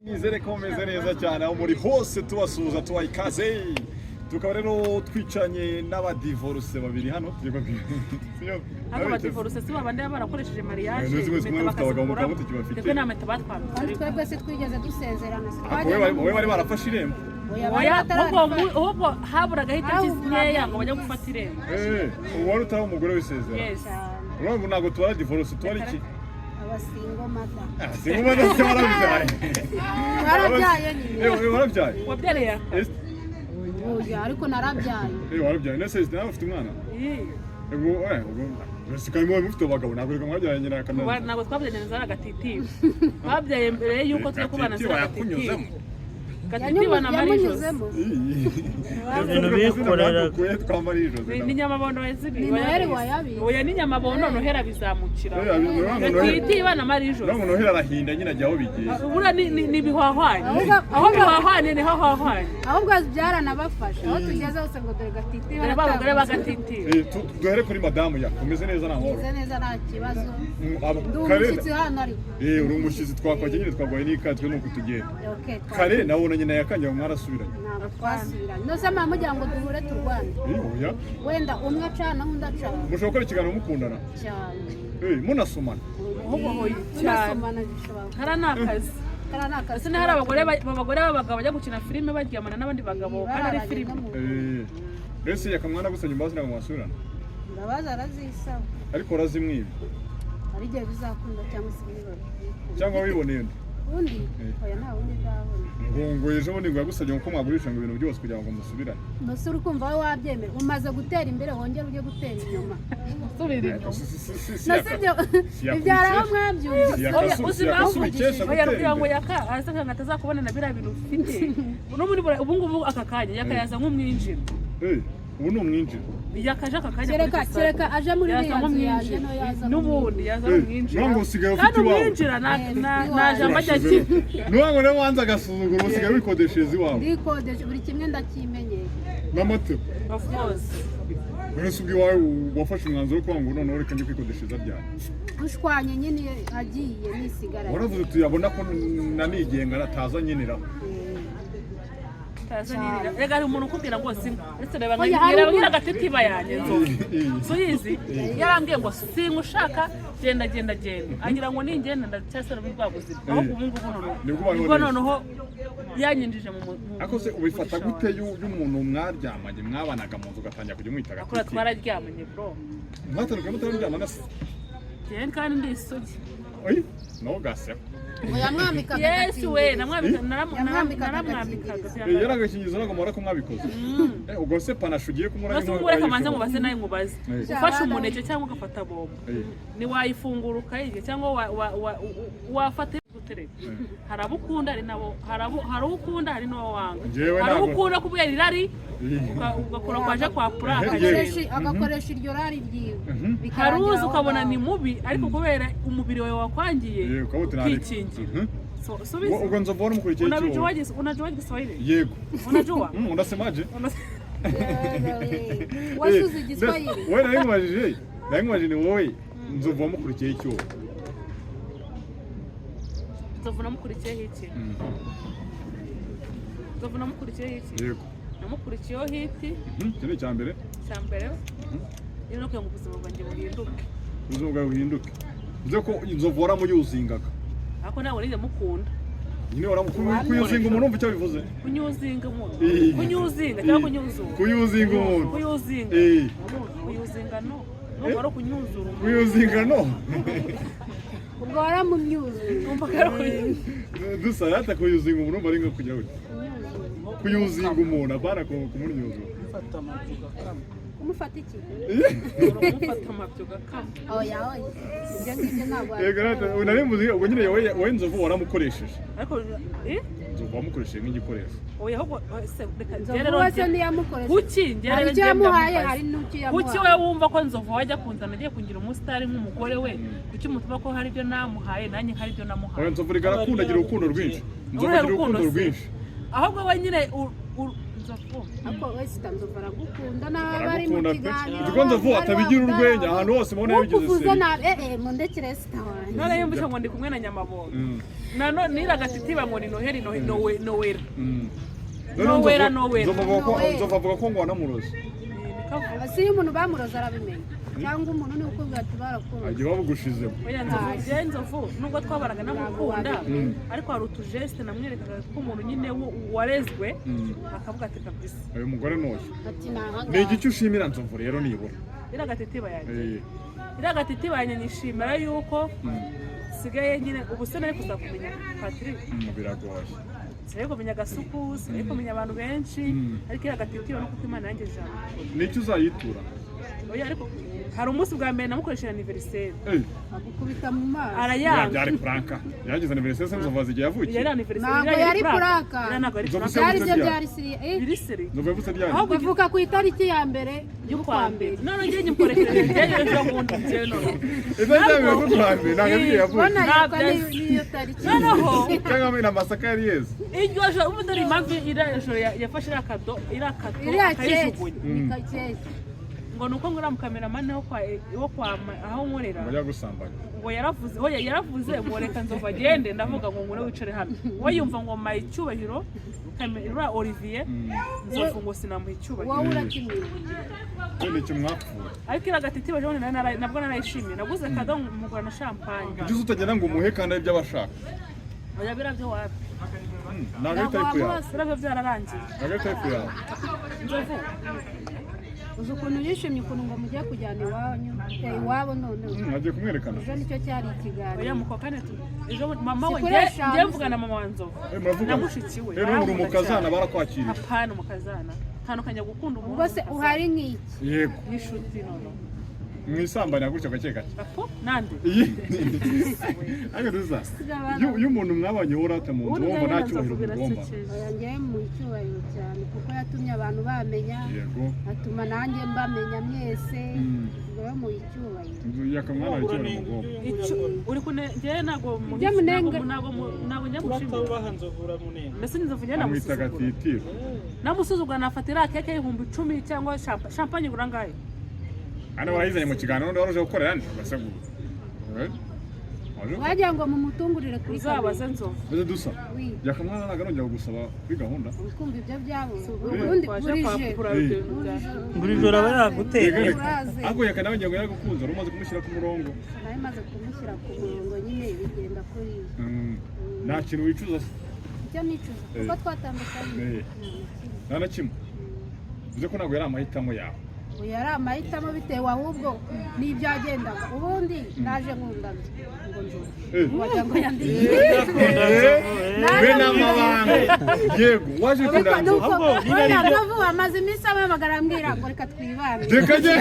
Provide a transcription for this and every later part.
Nizere ko meze neza cyane aho muri hose tubasuhuza tubaha ikaze tukaba rero twicanye n'abadivorce babiri hano abadivorce si babandi barakoresheje mariage twebwe nta meta batwambitse twebwe se twigeze dusezerana wowe bari barafashe irembo ahubwo haburaga itariki nkeya ngo bajya gufata irembo ubu wari utari umugore w'isezerano urabona ntabwo tubara divorce tubara iki abasingo mata singo mata se barabyaye nyine warabyaye wabyareye oya ariko narabyaye warabyaye nese nawe ufite umwana ubwo sikayimo mufite abagabo ntabwo reka mwabyaranye nyina akanaza ntabwo twabyaranye zara gatitiwe babyaye mbere yuko tujya kubana zara gatitiwe gatitiwe na Marie-Jose ibintu bikorera ni nyamabondo wezibi wayabi oya ni nyamabondo nohera bizamukira gatitiwe na Marie-Jose ntabwo nohera arahinda nyine ajya aho bigiye ubura ni bihwahwanye aho bihwahanye niho hahwanye ahubwo byaranabafasha aho tugeze hose ngo dore gatitiwe dore babagore bagatitiwe duhere kuri madamu ya umeze neza naho umeze neza nta kibazo umushyitsi hano ari uri umushyitsi twakwaje nyine twagwaye n'ikatwe nuko tugenda kare nabona nyina yakanjye mwarasubiranye ntabwo twasubiranye nose mama mugira ngo duhure turwane oya wenda umwe acana undi acana mushobora gukora ikiganiro mukundana cyane munasomana ahubwo cyane hari n'akazi ese hari abagore b'abagabo bajya gukina filime baryamana n'abandi bagabo kandi ari filime ese yakamwana gusa nyuma ntabwo mwasubirana ndabaza arazisaba ariko urazimwiba hari igihe bizakunda cyangwa se cyangwa wiboneye undi oya nta wundi ndabona ngo ejo bundi ngo yagusabye ko mwagurisha ngo ibintu byose kugira ngo musubirane nose uri kumva wowe wabyemera umaze gutera imbere wongera ujye gutera inyuma subira nose ibyo hari aho mwabyumvise uzima oya kugira ngo aze kanga atazakubonana biriya bintu ufite ubu ngubu aka kanya yakayaza nk'umwinjiro ubu ni umwinjiro yakaje aka kanya kereka aje muri nzu yaje no yaza n'ubundi yaza umwinjiro nubwo usigaye ufite iwawe umwinjira na jambo ajya kimwe nubwo rero wanze agasuzuguro usigaye wikodeshereza iwawe ndikodesha buri kimwe ndakimenyeye n'amata of course uretse ubwiwawe wafashe umwanzuro wo kuvuga ngo noneho reka njye kwikodeshereza ryane dushwanye nyine agiye nisigara waravuze tuyabona ko nanigenga nataza nyeneraho rega hari umuntu ukubwira ngo ndetse reba ngira gatitiba yanjye suyizi yarambwiye ngo singushaka genda agira ngo ningenda ndacyasara muri bwa buzima aho ubu ngubu noneho yanyinjije mu ako se ubifata gute y'umuntu mwaryamanye mwabanaga mu nzu ugatangira kujya mwita gatitiba akora twararyamanye bro mwatanuka mutararyamana se kandi ndi isugi oyi no gaseko Yesu we naramwambikaga yaragakingiza ntabwo mubara ko mwabikoze ubwo se panashe ugiye kumuranya reka manze mubaze nawe mubaze ufashe umuneke cyangwa ugafata bombo ntiwayifungura ukayirya cyangwa wafata gutereka hari abo ukunda hari uwo ukunda hari n'uwo wanga hari uwo ukunda kubera irari ugakora kwaje kwa puraka agakoresha iryo rari ryiwe hari uzi ukabona ni mubi ariko kubera umubiri wawe wakwangiye ukikingira ubwo nzovona mukurikiye unajua Kiswahili yego unajua unasemaje wasuze Kiswahili wewe nayimubajije ni wowe nzovona mukurikiye icyo nzovuna mukurikiyeho iki nzovuna mukurikiyeho iki yego namukurikiyeho hiti cyo ni cyambere ino no kugira ubuzima bwanjye buhinduke ubuzima bwawe buhinduke nze ko inzovu waramuyuzingaga ako nawe nijya mukunda nyine kuyuzinga umuntu umva icyo bivuze kunyuzinga umuntu kunyuzinga cyangwa kunyuzura kuyuzinga umuntu kuyuzinga no no kunyuzura kuyuzinga no ubwo waramumyuzuye umva karo dusa rata kuyuzinga umuntu bari nko kujya gute kuyuzinga umuntu abana kumunyuzura umufata iki umufata amabyo gakama oya ibyo ngibyo ntabwo unarimuzi ubwo nyine wowe nzovu waramukoresheje ariko nzovu wamukoresheje nk'igikoresho oya ahubwo nzovu wese ntiyamukoresha kuki hari icyo yamuhaye hari n'icyo yamuhaye kuki we wumva ko nzovu wajya kunzana agiye kungira umusitari nk'umugore we kuki mutuma ko hari ibyo namuhaye nanjye hari ibyo namuhaye oya nzovu rigarakunda agira urukundo rwinshi nzovu agira urukundo rwinshi ahubwo we nyine ariko wese Nzovu aragukunda n'abari mu kiganiro ubwo Nzovu atabigira urwenya ahantu hose mubona yabigize seri mundekere sita wanjye none yumvise ngo ndi kumwe na Nyamabombo nano niragatitiba ngo ni Noheli Nowera Nzovu avuga ko ngo wanamuroze si iyo umuntu bamuroza arabimenya cyangwa umuntu ni ukubwira ati barakunda agiye babugushizemo oya Nzovu nubwo twabaraga namukunda ariko hari utujeste namwerekaga ko umuntu nyine warezwe akavuga ati kabisa uyu mugore noye ati nahaga ni igiki ushimira Nzovu rero nibura iragatitiba yanjye nishimira yuko sigaye nyine ubuse nari kuza kumenya Patrick biragoye sinari kumenya Gasuku sinari kumenya abantu benshi ariko iragatitiba no kuko Imana yanjye ijambo n'icyo uzayitura oya ariko hari umunsi bwa mbere namukoresheje anniversaire agukubita mu maso arayanga byari Franka yagize anniversaire Nzovu azigiye yavukiye yari anniversaire ntabwo yari Franka byari byo byari biriseri Nzovu yavuze ryari aho bivuka ku itariki ya mbere y'ukwa mbere none ngiye nyikoresheje ejo bundi ngiye none ibyo byabaye ku kwambe ntabwo yavukiye ubona yuko niyo tariki noneho cyangwa muri amasaka yari yeze iryo joro umudari impamvu ijoro yafashe irakado iriya keke akayijugunya ngo nuko ngura mu cameraman wo kwa aho nkorera bajya gusambanya ngo yaravuze ngo reka Nzovu agende ndavuga ngo ngure wicare hano we yumva ngo mayi cyubahiro kamera Olivier Nzovu ngo sinamuha icyubahiro wowe urakimwiye ni cyo mwapfuye ariko iragatitiba jone nabwo narayishimiye naguze kado mu Rwanda champagne ibyo utagenda ngo umuhe kandi ari by'abashaka oya biravyo wapi ntabwo type yawe biravyo byararangiye ntabwo type yawe Nzovu uzi ukuntu yishimye ukuntu ngo mugiye kujyana iwabo none agiye kumwerekana ejo nicyo cyari ikiganiro oya mukokane ejo mama we ngiye mvugana mama wa Nzovu namushikiwe rero uri umukazana barakwakiriye apana umukazana tandukanya gukunda umuntu ubwo se uhari nk'iki yego n'ishuti none mwisambanya gutyo gake gake apo nande ariko duza iyo umuntu mwabanye urata mu nzu wumva nta cyubahiro mugomba oya ngiye mu cyubahiro cyane kuko yatumye abantu bamenya yego atuma nanjye mbamenya mwese ngo mu cyubahiro yakamwana ari cyubahiro mugomba uri kune ngiye nago mu nago nyamushimira ubaha Nzovura munene mbese Nzovu ngenda amwitagatitiro namusuzugura nafatira keke 10,000 cyangwa champagne gurangaye hano wahizanye mu kiganiro n'undi waruje gukorera nde basegura wagira ngo mumutungurire kuri uzabaze Nzovu beze dusa yakamwana nagarongera gusaba kuri gahunda ukumva ibyo byabo ubundi buri joro aba yagutera ahubwo yakana bagiye ngo yaragukunze wari umaze kumushyira ku murongo nari maze kumushyira ku murongo nyine bigenda kuri nta kintu wicuza icyo nicuza kuko twatandukanye nta na kimwe uzi ko ntabwo yari amahitamo yawe yari amahitamo bitewe ahubwo n'ibyagendaga ubundi naje nkundana ngo Nzovu wagira ngo yandike be n'amabanga yego waje kundana Nzovu amaze iminsi ampamagara ambwira ngo reka twibane reka njye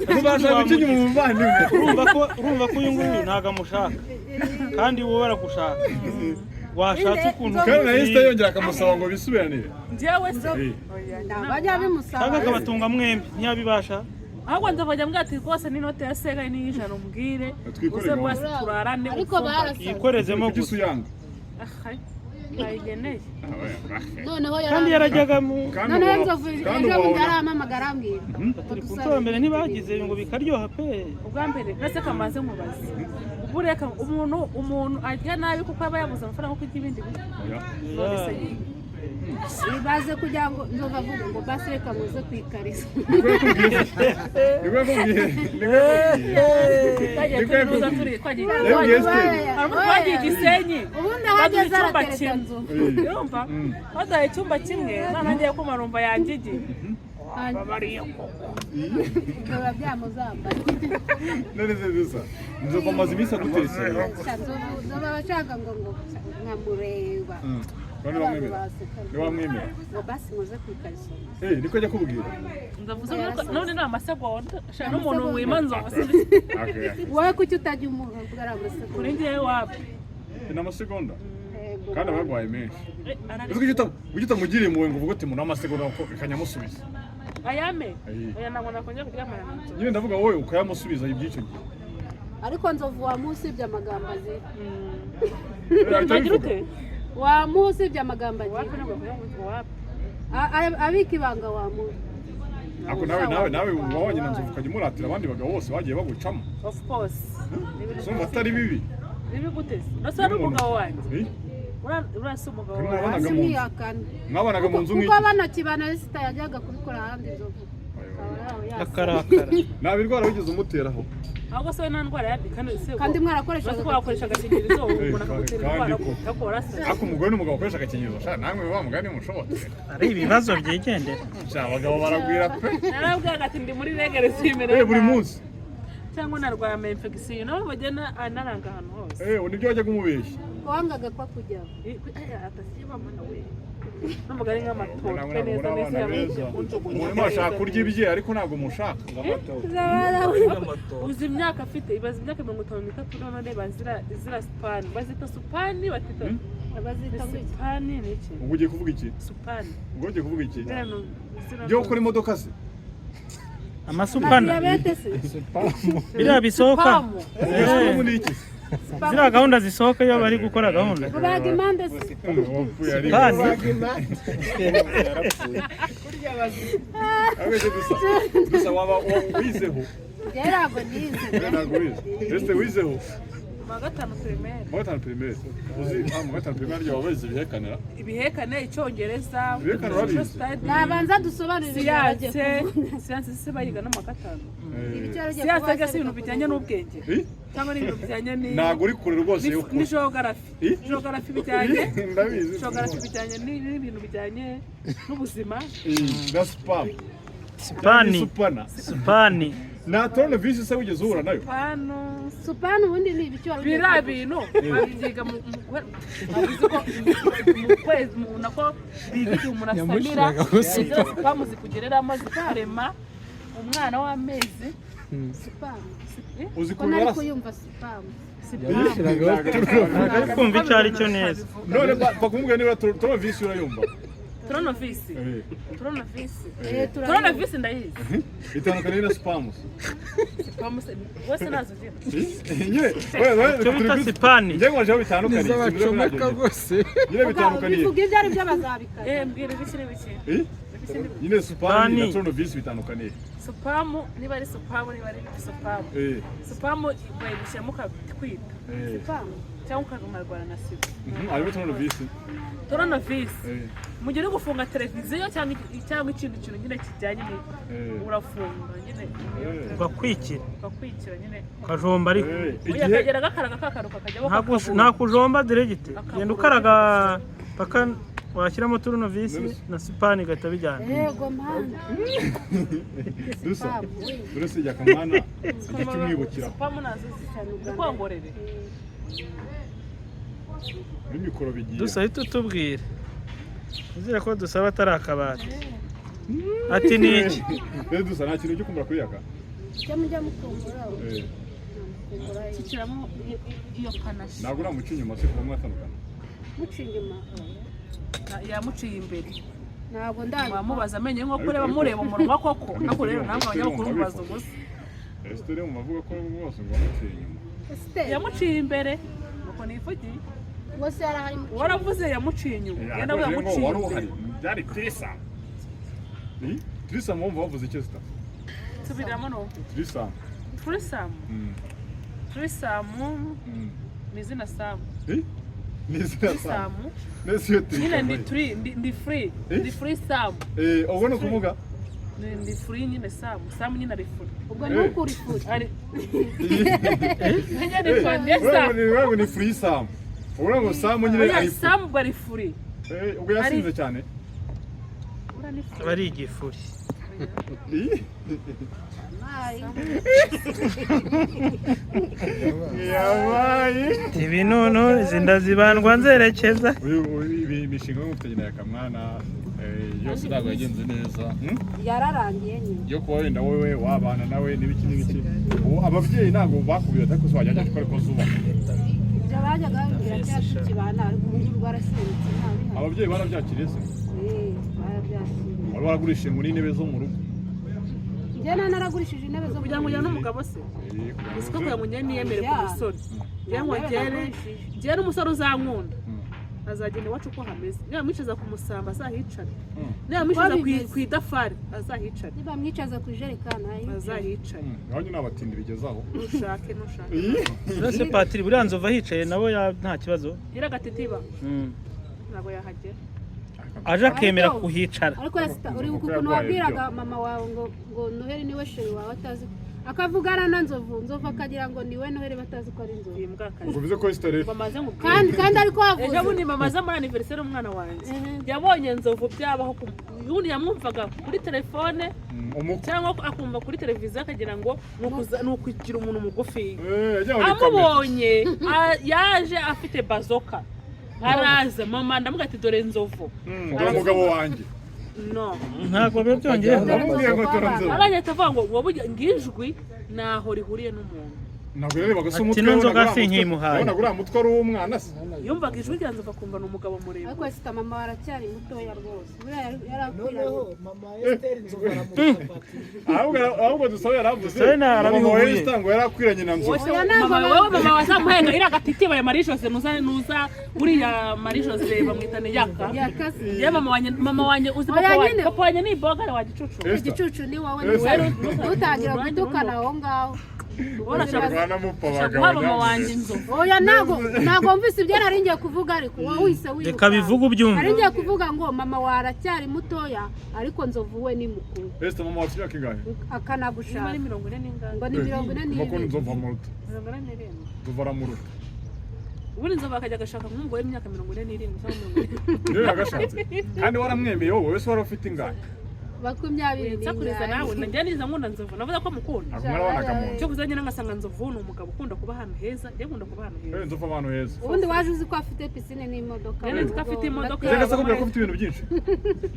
tubasha gukinya mu muvandimwe urumva ko uyu nguyu ntabwo amushaka kandi wowe baragushaka washatse ukuntu kandi nahise yongera akamusaba ngo bisubiranire njyewe se bajya bimusaba cyangwa akabatunga mwembi ntiyabibasha ahubwo Nzovu ajya mbwira ati rwose n'inote ya sega n'ijana umbwire uze bwose turarane ariko barasabye yikorezemo gusa usuyanga bayigeneye noneho kandi yarajyaga mu noneho Nzovu ejo bundi arampamagara ambwira turi ku nshuro mbere ntibagize ngo bikaryoha pe ubwa mbere ndetse kamaze mubaze ubureka umuntu arya nabi kuko aba yabuze amafaranga kuko ibindi baze kugira ngo Nzovu avuga ngo basi reka muze kwikariza twagiye Gisenyi ubundi ahageze aratereka Nzovu urumva badaye icyumba kimwe nanjye ko marumba yangigiye biba byamuzambaye none se dusa Nzovu amaze iminsi aduterese Nzovu abashaka ngo nkamureba niwamwemera ngo basi muze kwikariza niko ajya kubwira ndavuze none ni amasegonda shaka n'umuntu wima Nzovu wowe kuki utajya umuvuga ari amasegonda kuri njyewe wapi ni amasegonda kandi abagwaye menshi ujya utamugiriye impuhwe ngo uvuge uti umuntu w'amasegonda ikanyamusubiza ayame oya nabona kongera kuryamana n'inzu nyine ndavuga wowe ukayamusubiza iby'icyo gihe ariko Nzovu wamusibye amagambo azi utagira ute wamusibye amagambo azi wapi ntabwo wapi abika ibanga wa muntu. Ako nawe wabonye na nzovu ukajya umuratira abandi bagabo bose bagiye bagucamo. Of course. Sumva atari bibi. Bibi guteze. Nasa n'umugabo wanjye. Urasa umugabo wanjye. Mwabonaga mu nzu nk'iki. Kuko abana kibana Esther yajyaga kubikora ahandi nzovu. akarakara nta birwara wigeze umuteraho ahubwo se nta ndwara kandi mwarakoreshaga agakingirizo umuntu akagutera indwara akora se ariko umugore n'umugabo bakoresha agakingirizo sha namwe wa mugani mushobotse ari ibibazo byigendera sha abagabo baragwira pe narabwira ati ndi muri regere simereye buri munsi cyangwa narwaye ama infection nabo bagena anaranga ahantu hose nibyo wajya kumubeshya wangaga kwa kujya atasiba mwana we n'umugari nk'amatoke neza umuntu ashaka kurya ibye ariko ntabwo mushaka uzi imyaka afite ibaza imyaka 53 none bazira supani bazita supani batita bazita supani niki ubwo ugiye kuvuga iki supani ubwo ugiye kuvuga iki byo gukora imodoka se amasupana biriya bisohoka ziriya gahunda zisohoka iyo bari gukora gahunda kubaga impande se gusa waba wizeho yarago nize wizeho Magatanu primaire uzi magatanu primaire yo wabaze ibihekanira ibihekane icyongereza nabanza dusobanurira siyanse se bayiga no magatanu siyanse gase ibintu bijyanye n'ubwenge cyangwa n'ibintu bijyanye ntago uri kure rwose yo ni geography bijyanye ndabizi geography bijyanye n'ibintu bijyanye n'ubuzima na supani na tournevis se wigeze uhura nayo supano ubundi ni ibicyo bira bintu babyiga mu kwezi nako bigiye umuntu asamira bamuzi kugerera amazi karema umwana w'amezi supano uzi kubara kuyumva supano kumva icyo ari cyo neza none bakumubwira niba tournevis urayumva Tronovisi ndayizi. Itandukanye na Spamus. Spamus wese nazo zino. Nyine wewe Sipani. Nje ngo bitandukanye. Nizabacomeka gose. Nyine bitandukanye. Bivuga ibyo ari byo bazabika. Mbwira biki. Nyine Spani na Tronovisi bitandukanye. Spamu niba ari Spamu niba ari Spamu. Spamu bayibishyamo kwita. Spamu. Cyangwa ukagumarwara na sida. Aribo Tronovisi. Tronovisi. Mugire gufunga televiziyo cyangwa ikintu nyine kijyanye urafunga nyine ugakwikira nyine kajomba ariko yakagera gakaraga kakaruka kajya nta kujomba diregite genda ukaraga paka washyiramo Tronovisi na Sipani gahita bijyana yego mpanda dusa uretse ijya kamana icyo cyumwibukira Spamu nazo zikwangorere n'imikoro bigiye dusa ahita utubwira uzira ko dusaba atari akabati ati ni iki dusa nta kintu cyo kumura kuri yaka cyo mujya mukumbura kikiramo iyo panashi ntabwo uramuca inyuma se kuba mwatandukana muca inyuma yamuciye imbere ntabwo ndaza wamubaza amenye nko kureba mureba umunwa koko nako rero namwe abanyamakuru mubaza ubusa Esther mu mavuga ko bose ngo bamuciye inyuma yamuciye imbere nuko nivugiye wose yarahari waravuze yamuciye inyuma genda we yamuciye imbere byari Trisa mu bavuze icyo sta subiramo no Trisa ni izina Sam ni izina Sam nesiyo nyine ndi free Sam ubwo no kumuga ndi free nyine Sam nyine ari free ubwo nuko uri free ari wewe ni free Sam ubwo ngo Sam nyine ari Sam bari free ubwo yasinze cyane bari igifuri ibi nono izi ndazibandwa nzerekeza imishinga yo guteganya yakamwana yose ntabwo yagenze neza yararangiye nyine yo kuba wenda wowe wabana nawe n'ibiki ababyeyi ntabwo bakubwira ariko se wajya gukora ko zuba ibyo bajyaga bambwira cyacu kibana ariko ubu rwarasimbutse ntabihari ababyeyi barabyakiriye se barabyakiriye wari waragurishije ngo n'intebe zo mu rugo njye naragurishije intebe zo kugira ngo ujyane n'umugabo se isiko kugira ngo njye niyemere ku musore njye ngo njye n'umusore uzankunda azagenda iwacu uko hameze niba mwicaza ku musambi azahicare niba mwicaza ku idafari azahicare niba mwicaza ku ijerekani azahicare iwanyu ni abatindi bigezaho nushake ese Patiri buriya nzova hicaye nabo nta kibazo iragatitiba ntabwo yahagera aje akemera kuhicara ariko uri ukuntu wabwiraga mama wawe ngo Noheli niwe sheri wawe atazi akavugana na nzovu akagira ngo niwe Noheli batazi ko ari nzovu ngo bize ko Esther kandi ariko wavuze ejo bundi mama za muri anniversaire umwana wanjye yabonye nzovu byabaho yundi yamwumvaga kuri telefone cyangwa akumva kuri televiziyo akagira ngo nukugira umuntu mugufi amubonye yaje afite bazoka araza mama ndamuga ati dore nzovu umugabo wanjye no ntabwo biba byongeye abanyeta avuga ngo ngijwi naho rihuriye n'umuntu ntabwo rero bagasa umutwe ati nzoga sinkimuhaye ubona guriya mutwe ari uw'umwana se yumvaga ijwi ryanze akumva ni umugabo muremure ariko sita mama aracyari mutoya rwose buriya yarakwira mama Esther nzoga aramufata ahubwo dusabe yaravuze mama we istango yarakwiranye na nzovu mama wazamuhenga ira gatitiba ya Marie Jose nuza buriya Marie Jose bamwitane yaka ye mama wanye uzi papa wanye ni bogare wa gicucu igicucu ni wowe utagira gudukana aho ngaho oya ntago mvise ibyo nari ngiye kuvuga ariko wowe wise wiruka reka bivuga ubyumva nari ngiye kuvuga ngo mama waracyari mutoya ariko nzovu we ni mukuru Esther mama wacu yakingahe akanagushaka ni 40 n'ingana ngo ni 40 nuko nzovu amuruta 40 nzovu aramuruta ubundi nzovu akajya agashaka nk'umugore w'imyaka 47 cyangwa 40 niyo yagashatse kandi waramwemeye wowe wese wari ufite ingahe 20 nsakuriza nawe najya niza nkunda nzovu navuze ko mukunda akumara mu cyo kuzanye ngasanga nzovu ni umugabo ukunda kuba ahantu heza njye nkunda kuba ahantu heza nzovu ahantu heza ubundi waje uzi ko afite piscine n'imodoka rero nzi ko afite imodoka reka se kubwira ko ufite ibintu byinshi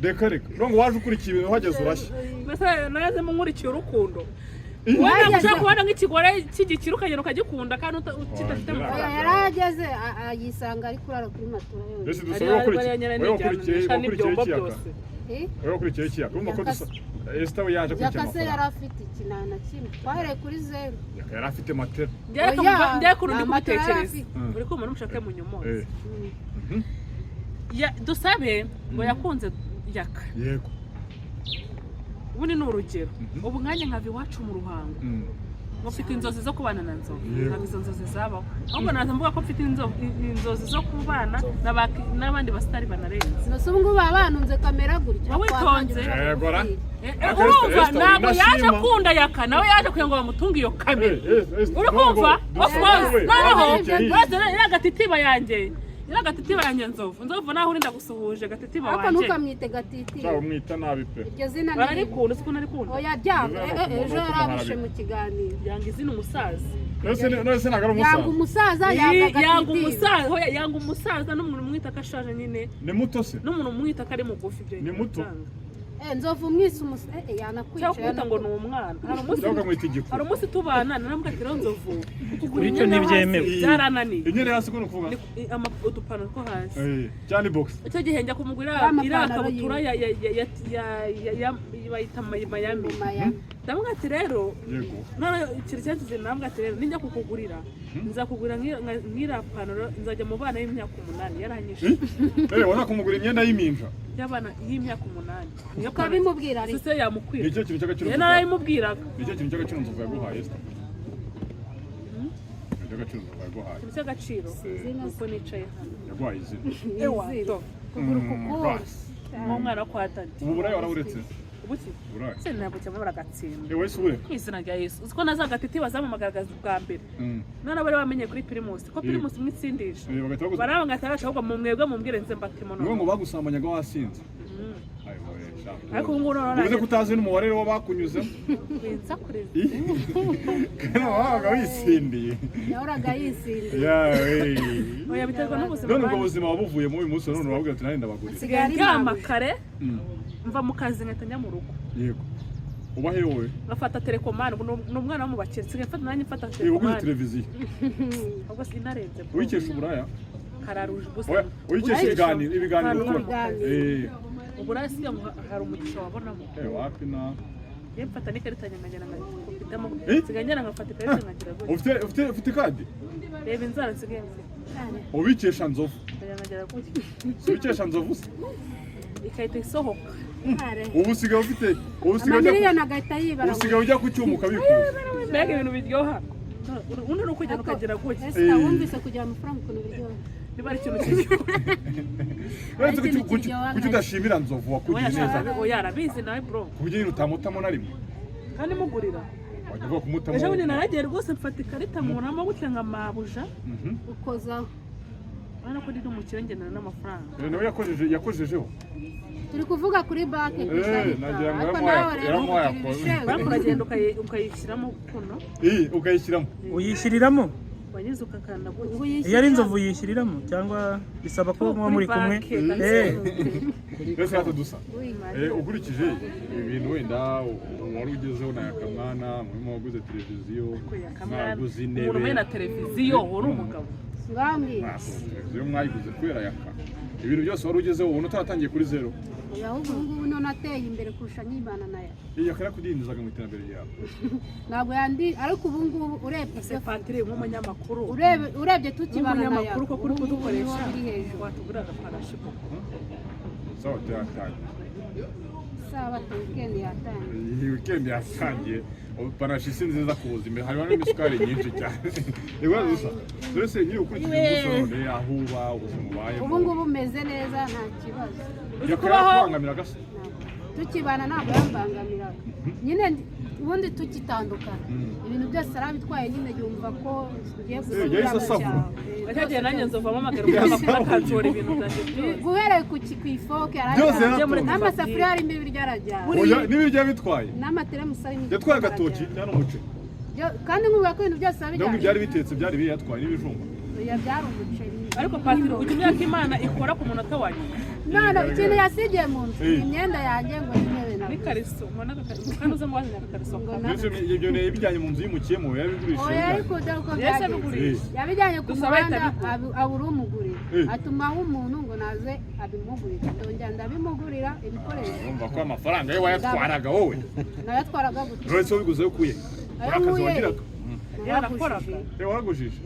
reka ngo waje ukurikiye ibintu uhageze urashya mbese naze mu nkurikiye urukundo wenda ushaka kubona nk'ikigore cy'igikira ukagenda ukagikunda kandi kidafite amafaranga yarageze yisanga ari kurara kuri matora yose ese dusabe wakurikiye byose wewe ukurikiye iki urumva ko dusa Esther we yaje kwicara yakase yari afite ikinana kimwe twahereye kuri 0 yari afite matera ndiye kurundi kubitekereza uri kumva n'umushaka mu nyomozi dusabe ngo yakunze yaka yego ubundi ni urugero ubu mwanya nkava iwacu mu Ruhango mufite inzozi zo kubana na nzovu ntabwo izo nzozi zabaho ahubwo naza mvuga ko mfite inzozi zo kubana n'abandi basitari banarenze nose ubu ngubu banunze kamera gutya witonze yegora urumva ntabwo yaje akunda yaka nawe yaje kugira ngo bamutunge iyo kamera uri kumva of course noneho iragatitiba yanjye iragatitiba yanjye nzovu naho urinda gusuhuje gatitiba wanjye ariko ntukamwite gatitiba cyangwa umwita nabi pe iryo zina ni bararikunda siko narikunda oya ryanga ejo yarabishe mu kiganiro yanga izina umusaza nose nagara umusaza yanga umusaza n'umuntu umwita ko ashaje nyine ni muto se n'umuntu umwita ko ari mugufi ibyo ni muto nzovu mwise yanakwica cyangwa ngo ni umwana hari umunsi tubana narambwa ati nzovu kuri icyo ntibyemewe byarananiye inyere hasi ko nukuvuga udupantaro two hasi cyane box icyo gihe njya kumugurira irakabutura bayita Miami ndamubwira ati rero none ikintu cyagize ndamubwira ati rero ninjya kukugurira nzakugurira nk'ira pantaro nzajya mu bana y'imyaka 8 yaranyishe waza kumugurira imyenda y'impinja y'abana y'imyaka 8 ukabimubwira ariko se yamukwira nicyo kintu cy'agaciro narayimubwiraga nicyo kintu cy'agaciro nzovu yaguhaye Esther cy'agaciro nzovu yaguhaye ikintu cy'agaciro nuko nicaye hano yaguhaye izina kugura kukura umwana wo kwa dadi ubu burayi waraburetse ubuki burayi se ntabwo cyangwa baragatsinda wese ubure kwizina rya Yesu uziko nazagatiti bazamumagaragaza bwa mbere none bari bamenye kuri Primus ko Primus mwitsindisha barabanga atarasha ahubwo mu mwebwe mumbwire nze mbatemo no ngo bagusamanyaga wasinze ariko ubu ngubu none ubuze kutazi n'umubare w'abakunyuze kwinza kureza kana wabaga wisindiye yahoraga yisindiye oya biterwa n'ubuzima none ubwo buzima wabuvuye mu uyu munsi none urababwira ati nari ndabagurira sigaye ryama kare mva mu kazi nkahita njya mu rugo yego ubahe wowe ngafata telekomande ni umwana wo mu bakire sigaye mfata nanjye mfata telekomande televiziyo ahubwo sinarenze wikesha uburaya kararuje ubusa wikesha ibiganiro ukora uburaya siya hari umugisha wabonamo wapi na mfata n'ikarita nyamagana nkafitamo nsigaye njyana nkafata ikarita nkagira gutya ufite kadi reba inzara nsigaye ubikesha nzovu nkagira gutya ubikesha nzovu se ikahita isohoka ubu usigaye ufite amamiliyoni agahita yibara usigaye ujya ku cyuma ukabikuza mbega ibintu biryoha undi ni ukugenda ukagira gutya ese wumvise kugira amafaranga ukuntu biryoha niba ari ikintu kiryoha kuki udashimira nzovu wakugiye neza oya arabizi nawe bro kuburyo nyine utamutamo na rimwe kandi mugurira wajya uvuga kumutamo ejo bundi naragiye rwose mfata ikarita nkuramo gutya nka mabuja ukozaho urabona ko ndi n'umukire ngendana n'amafaranga nawe yakojejeho turi kuvuga kuri banki gusa ariko nawe rero uragenda ukayishyiramo kuno ukayishyiramo uyishyiriramo wanyuze ukakanda gutya iyo ari inzovu yishyiriramo cyangwa bisaba ko muba muri kumwe mbese hata dusa ukurikije ibintu wenda wari ugezeho na yakamwana murimo waguze televiziyo mwaguze intebe umuntu na televiziyo uri umugabo televiziyo mwayiguze kubera yaka ibintu byose wari ugezeho ubona utaratangiye kuri zero ahubwo ubu ngubu none ateye imbere kurusha n'imana nayo iyi yakara kudindizaga mu iterambere ryawe ntabwo yandi ariko ubu ngubu urebye Patire nk'umunyamakuru urebye tukibana nayo umunyamakuru ko kuri kudukoresha iri hejuru watugura agaparashi koko sawa tyatangiye sawa weekend yatangiye iyi weekend yatangiye panashi si nziza ku buzima hariho n'imisukari nyinshi cyane reba gusa dore se nyiri ukurikije umusoro aho uba ubuzima ubayemo ubu ngubu umeze neza nta kibazo yakora kubangamira gasa tukibana ntabwo yambangamira nyine ubundi tukitandukana ibintu byose arabitwaye nyine yumva ko ugiye gusubira Wajyagiye nanjye nzovamo amagara umunyamakuru akansura ibintu byanjye byose guhereye ku ifoke n'amasafuriya arimo ibiryo arajyana n'ibiryo bitwaye n'amateremusi arimo yatwaye agatoki cyangwa umuceri kandi nk'ubu ko ibintu byose abijyana nubwo byari bitetse byari biyatwaye n'ibijumba byari umuceri ariko Patire ujya imyaka Imana ikora ku munota wa nyuma none ikintu yasigiye mu nzu imyenda yanjye ngo n'intebe nawe n'ikariso ubona kandi uze muwazanye agakariso ibyo ni ibijyanye mu nzu y'umukiyemo yabigurishije oya ariko dore uko byagenze yabijyanye ku muhanda abura umugurira atumaho umuntu ngo naze abimugurira ndongera ndabimugurira ibikoresho urumva ko amafaranga ye wayatwaraga wowe nayatwaraga gute uretse wabiguze yo kuye uri akazi wagiraga yarakoraga waragujije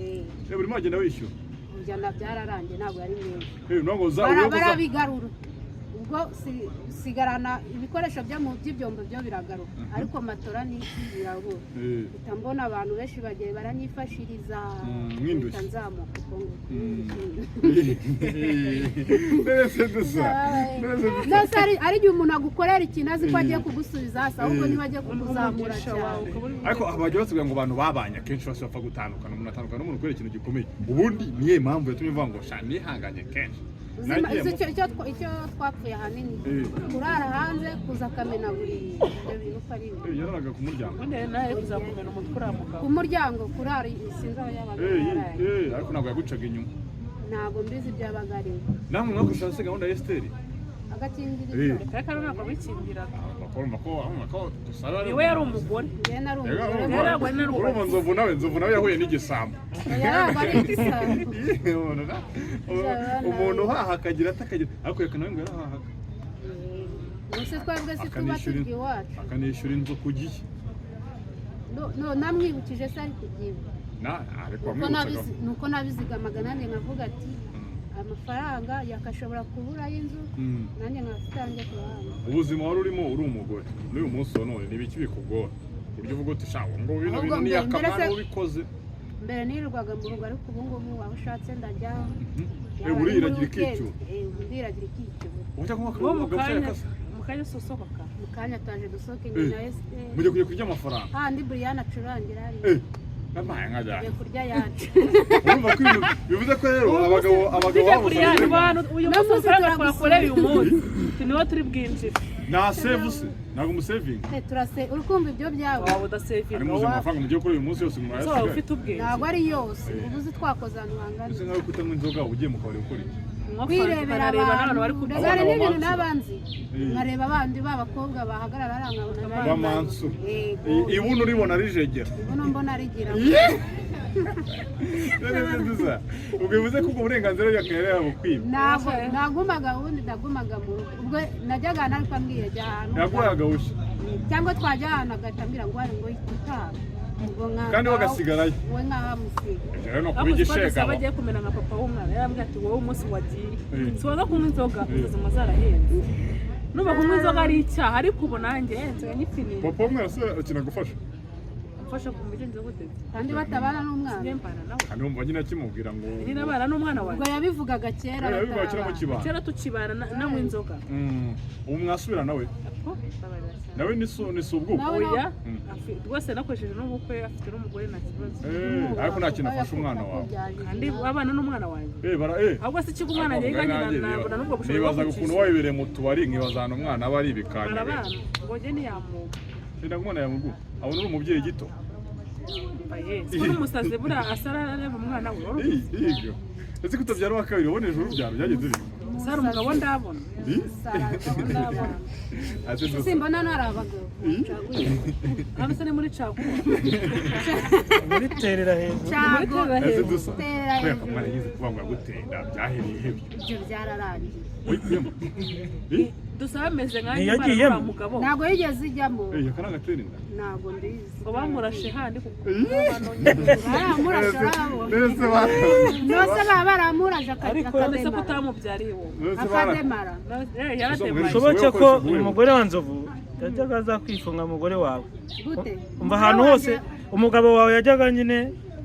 urimo wagenda wishyura njyana byararangiye ntabwo ari menshi barabigarura ubwo sigarana ibikoresho by'ibyombo byo biragaruka ariko matora n'iki birabura mpita mbona abantu benshi bagiye baranyifashiriza mpita nzamuka uko mbese ari igihe umuntu agukorera ikintu azi ko agiye kugusubiza hasi ahubwo niba agiye kukuzamura cyane ariko bajya batubwira ngo abantu babanye akenshi bose bapfa gutandukana umuntu atandukana n'umuntu kubera ikintu gikomeye ubundi niyo mpamvu yatumye mvuga ngo shani nihanganye kenshi icyo twapfuye ahanini kurara hanze kuza akamenagurira ibyo bintu uko ari bibi yararaga ku muryango nawe kuzakumena umutwe uriya mugabo ku muryango kurara sinzi aho yabaga yaraye ariko ntabwo yagucaga inyuma ntabwo mbizi ibyabaga ari namwe mwakoresha se gahunda ya Esther agakingirizo reka rero ntabwo bikingiraga niwe yari umugore urumva nzovu nawe yahuye n'igisambo yaraga ari igisambo umuntu uhaha akagira atakagira ariko reka nawe ngo yarahahaga gusa twebwe si tuba turi iwacu akanishyura inzu ku gihe namwibukije se ari kubyibuka nuko nabizigamaga nanjye nkavuga ati amafaranga yakashobora kubura y'inzu nanjye nkafitange ku ruhande ubuzima wari urimo uri umugore n'uyu munsi wa none n'ibiki bikugora ibyo uvuga uti shawo ngo bino bintu ni akamaro ubikoze mbere nirirwaga mu rugo ariko ubu ngubu aho ushatse ndajyaho uriragira ikicyura ndiragira ikicyura ujya kunywa akaruhuko mu kanya usosohoka mu kanya twaje dusohoke nyina Esther mujye kujya kurya amafaranga handi Brian acurangira hariya amaye nkajya kurya yacu urumva ko ibintu bivuze ko rero abagabo uyu munsi amafaranga twakoreye uyu munsi niwo turi bwinjire nta save se ntabwo umusevinga turase uri kumva ibyo byawe waba udasevinga ari muzi amafaranga mugiye kuri uyu munsi yose waba ufite ubwenge ntabwo ari yose ubu uzi twakoze ahantu hangana ese nkaho kutanywa inzoga ugiye mu kabari gukora iki kwirebera abantu ndazana n'ibintu n'abanzi nkareba abandi b'abakobwa bahagarara arangabona bamansu ibuno uribona rijegera ibuno mbona rigira ubivuze ko ubwo burenganzira bw'akarere yabukwima nagumaga ubundi ndagumaga mu rugo ubwo najyaga ariko ambwiye jya ahantu yaguhaga usha cyangwa twajya ahantu agahita ambwira ngo ari ngo itaha kandi bagasigarayo we nkahamusiga rero no kubigisheka bagiye kumera nka papa w'umwana yarambwira ati wowe umunsi wagiye siwaza kunywa inzoga ubuzima zarahenze nuba kunywa inzoga ari icyaha ariko ubu nanjye nsigaye nyipfiniye papa w'umwana se akina gufasha gufasha ku migenzo gute kandi batabana n'umwana kandi wumva nyine akimubwira ngo nyine abana n'umwana wawe ubwo yabivugaga kera mu kibano kera tukibana nanywa inzoga ubu mwasubira nawe nawe ni ubwo oya rwose nakoresheje n'ubukwe afite n'umugore nta kibazo ariko nta kintu afasha umwana wawe kandi abana n'umwana wanjye ahubwo se ikigo umwana yiga nyina nabona n'ubwo bushobozi nibaza ukuntu wayibereye mu tubari nkibaza ahantu umwana aba ari ibikanya abana ngo njye ntiyamuga senda kumwana yamugu abona uri umubyeyi gito uri umusazi buriya asara areba umwana we iyo ese ko utabyara uwa kabiri ubona ijuru byaro byagenze bite sara umugabo ndabona simbona ntari abagabo hano se ni muri caguwa muri terera hejuru ese dusa kubera ko umwana yize kuvuga ngo agutenda byahereye hebyo ibyo byararangiye dusa bameze nk'aho mugabo ntabwo yigeze ijyamo yakana agatera inda ntabwo mbizi ngo bamurashe handi kuko baramurashe nose baba baramurashe ndetse ko utamubyariye wowe akademara bishoboke ko umugore wa nzovu yajyaga aza kwifunga umugore wawe umva ahantu hose umugabo wawe yajyaga nyine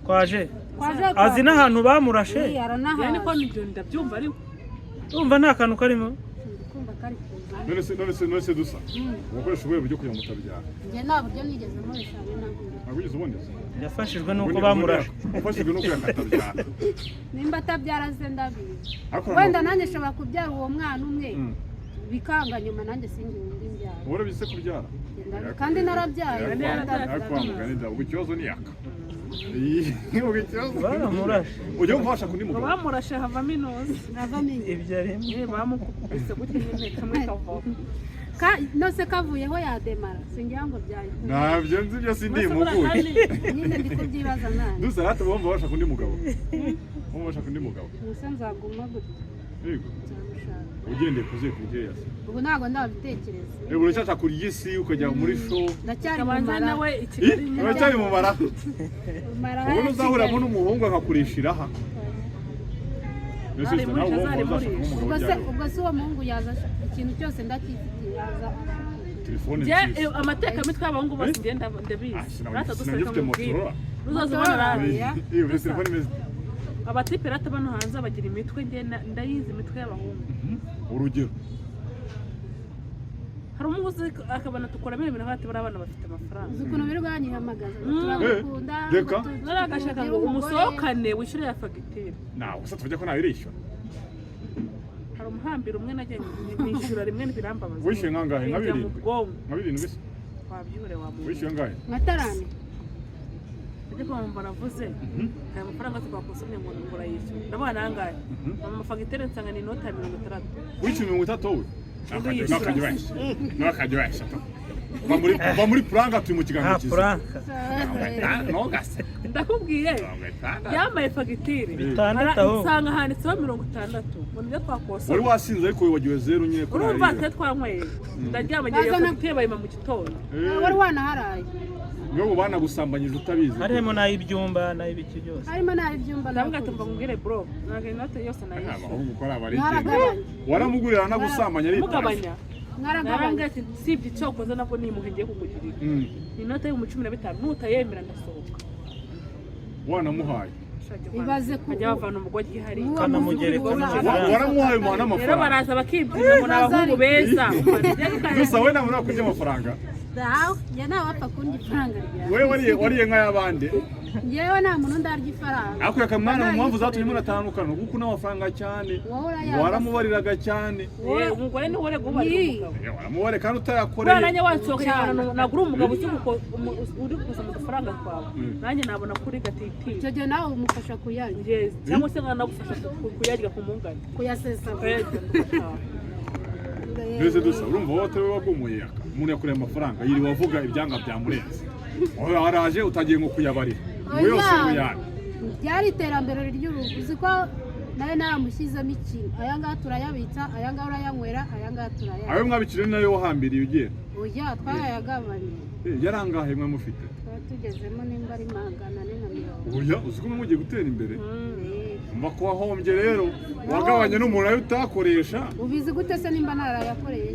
kwaje azi n'ahantu bamurashe niko nibyo ndabyumva ariko umva nta kantu karimo none se dusa ukoresha ubuhe buryo kugira ngo mutabyara njye nta buryo nigeze nkoresha ntabwo ugeze uboneza yafashijwe nuko bamurashe ufashijwe nuko yakatabyara nimba atabyara se ndabizi wenda nanjye nshobora kubyara uwo mwana umwe bikanga nyuma nanjye sinjye undi mbyara ubura bise kubyara kandi narabyaye ariko wamugana ubwo ikibazo ni yaka baramurashe ujya umufasha kundi mugabo bamurashe havamo inoze ibyo rimwe bamukubise gutya nyine kamwe kavoma nose kavuyeho yademara singira ngo byahita ntabyo nzi ibyo sindi muguye nyine ndi kubyibaza nanjye dusa hata bumva bashaka undi mugabo bumva bashaka undi mugabo gusa nzaguma gutya yego ugendeye kuziye kubyeya ubu ntabwo ndabitekereza reba urashaka kurya isi ukajya muri show ndacyari mu kabanza mara nawe i Kigali uracyari mu mara mara ubu uzahuramo n'umuhungu akakurishira aha ubwo se uwo muhungu yaza ikintu cyose ndakifitiye yaza telefone nziza amateka mitwe y'abahungu bose ngenda ndabizi rata duseka mu bwira uzazibona radiyo telefone imeze abatipe rata bano hanze bagira imitwe ngenda ndayizi imitwe y'abahungu urugero hari umuguzi akabana tukuramo ibintu hati bari abana bafite amafaranga uzi ukuntu biri bwanyihamagaza turagukunda reka naragashaka ngo umusohokane wishyure ya fagitire nawe gusa tuvuge ko nawe irishyura hari umuhambiro umwe nagiye nishyura rimwe ntibirambabaza wishyuye nkangahe nka birindwi nka birindwi se wabyihore wamuntu wishyuye angahe nka tarani ariko mba navuze aya mafaranga twakusomye ngo urayishyura ndabona nangahe amafagitire nsanga ni inoti ya 60 wishyuye 30 wowe nakajya wahesha va muri puranga turi mu kiganiro cyiza ntugase ndakubwiye yambaye fagitire nsanga handitseho 60 ngo nibyo twakosora wari wasinze ariko wibagiwe 0 nyine ko urumva ate twanyweye ndaryama giye fagitire bayima mu gitondo wari wanaharaye niyo ubana gusambanyije utabizi harimo n'ay'ibyumba n'ay'ibiki byose harimo n'ay'ibyumba ndavuga ati mbabwire bro ntabwo inote yose naragabanya waramugurira anagusambanya ari mugabanya naragabanya ati sibye icyokoze nabwo nimuhe ngiye kukugirira inote yo mu 15 nutayemera ndasohoka wanamuhaye ibaze ko ajya bavana umugore gihari kanamugereka waramuhaye umuha n'amafaranga rero baraza bakibyina ngo n'abahungu beza gusa we ntabwo kurya amafaranga njye nawe wapfa kundi ifaranga ryawe wowe wariye nk'ay'abandi njyewe nta muntu ndarya ifaranga ariko reka mwana mu mpamvu zatumye muratandukana kuko n'amafaranga cyane waramubariraga cyane umugore niwe ure gubarira umugabo waramubarira kandi utayakoreye nanjye wansohokeye nagura umugabo uri kuza mu dufaranga twawe nanjye nabona kuri gatiti icyo gihe nawe umufasha kuyarya cyangwa se nkanagufasha kuyarya ku mungane kuyasesa mbese dusa urumva wowe atari wagumuye umuntu yakoreye amafaranga yiriwe avuga ibyanga byamurenze wowe waraje utagiye nko kuyabarira wowe yose uyana byari iterambere ry'urugo uzi ko nawe naramushyizemo ikintu aya ngaya turayabitsa aya ngaya urayanywera aya ngaya turayabitsa ayo mwabikire nayo wahambiriye ugiye oya twayagabanye yarangahe mwe mufite twari tugezemo nimba ari 440 oya uzi ko mugiye gutera imbere mba ko wahombye rero wagabanye n'umuntu ayo utakoresha ubizi gute se nimba narayakoreye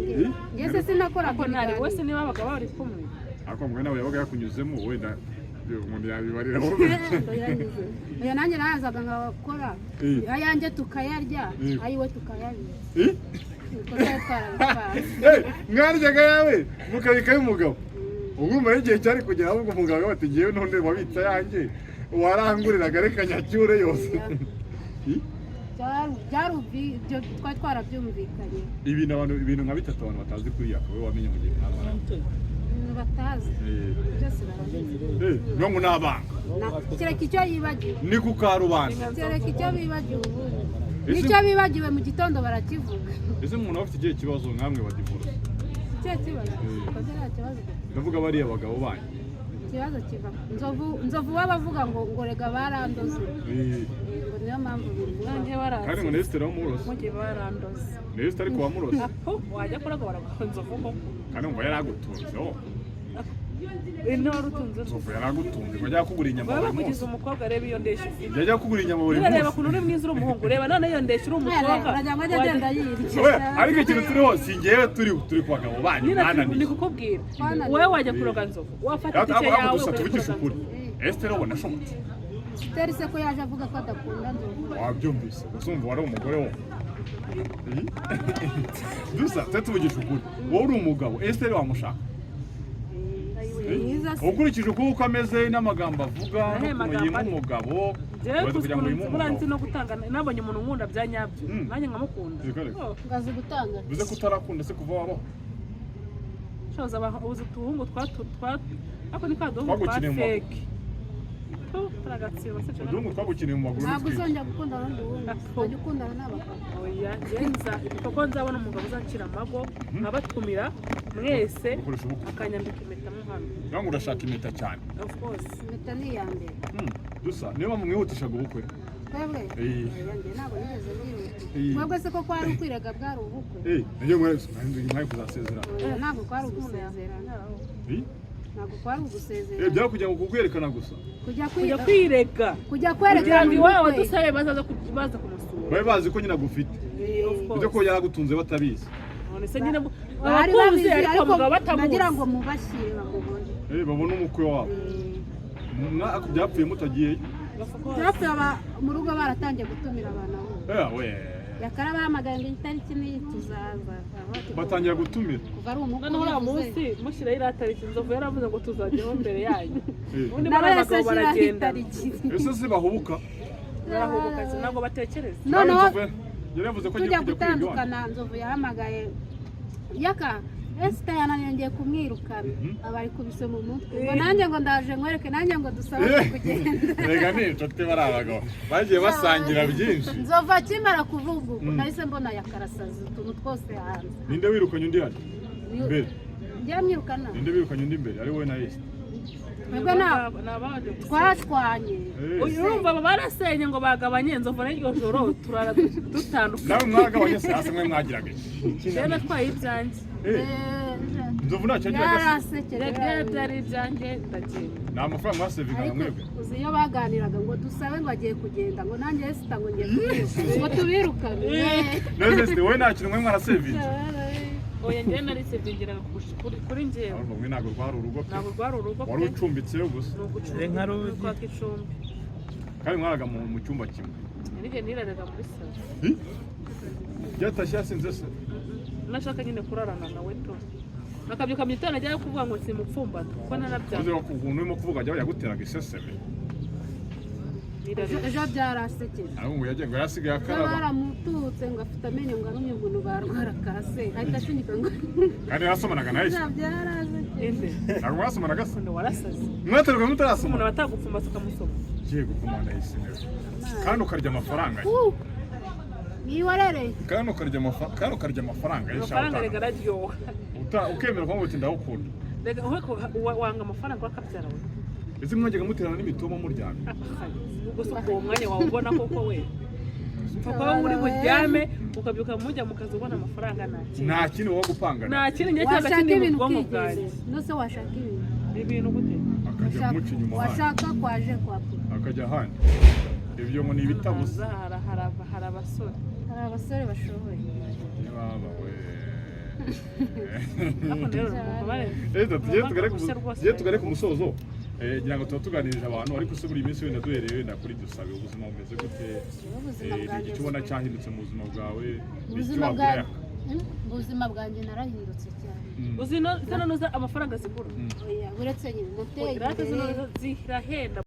nge se sinakora ko ntari wese niba abagabo bari kumwe ariko mwe nawe yabaga yakunyuzemo wenda umuntu yabibarira oya nanjye narazaga nkabakora ayanjye tukayarya ayiwe tukayabira mwaryaga yawe mukabikayo umugabo ubu muri igihe cyari kugera ahubwo umugabo bati ngewe none wabitsa yanjye waranguriraga reka nyacyure yose twari twarabyumvikanye ibintu nka bitatu abantu batazi kuri yako we wamenye mu gihe ntamara batazi byose barabizi ngo n'abanga kereka icyo yibagiwe ni ku karubanda kereka icyo bibagiwe ubundi nicyo bibagiwe mu gitondo barakivuga ese umuntu afite igihe kibazo nkamwe badivura icyo kibazo koze nta kibazo ndavuga bariya bagabo banyu ikibazo kiva nzovu babavuga ngo rega barandoze ngo niyo mpamvu nanjye barazi kandi ngo nesitera w'umurozi mu gihe barandoze nesitera ariko wamurozi wajya kuraga baraguha nzovu koko kandi ngo yaragutunzeho intore utunze nzovu yaragutunze ngo ajya kugura inyama baba buri munsi bakugize umukobwa reba iyo ndeshyi ufite yajya kugura inyama buri munsi reba ukuntu uri mwiza uri umuhungu reba none iyo ndeshyi uri umukobwa urajya ngo ajya agenda yirya ariko ikintu turiho si ngewe turi ku bagabo banyu mwananiye ni kukubwira wowe wajya kuroga nzovu wafata itike yawe gusa tuvugisha ukuri esitera ubona ashobotse siteri se ko yaje avuga ko adakunda nzovu wabyumvise uzumva wari umugore wo dusa tuvugisha ukuri wowe uri umugabo esitera wamushaka ukurikije uko ameze n'amagambo avuga n'ukuntu yima umugabo uranzi no gutanga nabonye umuntu nkunda bya nyabyo nanjye nkamukunda ngazi gutanga bize ko utarakunda se kuva wabaho shoza uzi utuhungu ako ni kaduhungu twa fake uduhungu twagukiniye mu maguru ntabwo uzongera gukundana n'undi wundi uzajya ukundana n'abagabo oya ngenza kuko nzabona umugabo uzakira amago nkabatumira mwese akanyambika impeta mo hano ntabwo urashaka impeta cyane of course impeta ni iya mbere dusa niba mumwihutishaga ubukwe twebwe ntabwo nigeze mwihutisha mwebwe se ko kwari ukwirega bwari ubukwe niyo mwari kuzasezera ntabwo kwari ugusezera ntabwo kwari ugusezera byari kugira ngo kukwerekana gusa kujya kwirega kujya kwerekana ngo iwawe dusabe baza kumusura bari bazi ko nyine agufite ibyo ko yaragutunze batabizi bari babizi ariko nagira ngo mubashyire bamubone babone umukwe wabo byapfuye mutagiyeyo byapfuye mu rugo baratangiye gutumira abantu aho yakara bahamagaye ngo itariki n'iyi tuzaza batangira gutumira kuva ari umukwe noneho uriya munsi mushyiraho iriya tariki nzovu yaravuze ngo tuzajyaho mbere yanyu ubundi nawe muri yose abagabo baragenda ese se bahubuka barahubuka ntabwo batekereza noneho yaravuze ko tujya gutandukana nzovu yahamagaye yaka esita yananiye kumwirukana aba ari kubise mu mutwe ngo nanjye ngo ndaje nkwereke nanjye ngo dusabe kugenda rega ni inshuti bari abagabo bagiye basangira byinshi nzova akimara kuvuga ubu nahise mbona yakarasaza utuntu twose hanze ninde wirukanye undi hano imbere ngiye mwirukana ninde wirukanye undi imbere ari wowe na esita mwebwe twashwanye urumva barasenye ngo bagabanye nzovu n'iryo joro turara dutandukanye nawe mwagabanye se hasi mwe mwagiraga iki rero natwaye ibyanjye nzovu ntacyo agiraga rero byari ibyanjye ndagenda ni amafaranga mwasevingaga mwebwe uzi iyo baganiraga ngo dusabe ngo agiye kugenda ngo nanjye esita ngo ngiye kubiruka ngo tubirukane none esita wowe nta kintu mwe mwarasevinze oya njyewe nari sevingira kuri njyewe mwe ntabwo rwari urugo pe ntabwo rwari urugo pe wari ucumbitseyo gusa ni ugucumbika kwaka icumbi kandi mwaraga mu cyumba kimwe nijye nirarega muri salo byatashye yasinze se nashaka nyine kurarana nawe to nakabyuka mu gitondo ajyayo kuvuga ngo simupfumbata kuko narabyaye uzi ukuntu urimo kuvuga ajya yaguteraga iseseme ejo byarasekeje aho ngo yagiye ngo yasigaye akaraba baramututse ngo afite amenyo ngo arumye umuntu barwara kase ahita ashinyika ngo kandi yarasomanaga nayo ende ntabwo mwasomanaga se ukuntu warasaze mwaterwa mutarasoma umuntu batagupfumbata ukamusoma ugiye gupfumana yisemera kandi ukarya amafaranga niwarere kandi ukarya amafaranga amafaranga rega araryoha ukemera ko ngo uti ndawukunda rega wanga amafaranga wakabyara we ese mwajyaga muterana n'imitomo muryamye ubwo se uwo mwanya wawe ubona koko we papa uri buryame ukabyuka mujya mu kazi ubona amafaranga nta kintu wo gupangana nta kintu njye cyangwa kindi mu bwonko bwanjye nose washaka ibintu gute akajya kumuca inyuma washaka kwaje kwa akajya ahandi ibyo ngo ni ibitabuza hari abasore bashoboye baba we tugare ku musozo ngira ngo tuba tuganirije abantu ariko se buri minsi wenda duhereye wenda kuri dusabe ubuzima bumeze gute iki ubona cyahindutse mu buzima bwawe ubuzima bwanjye narahindutse cyane uzi no amafaranga zigura uretse nyine nateye zirahenda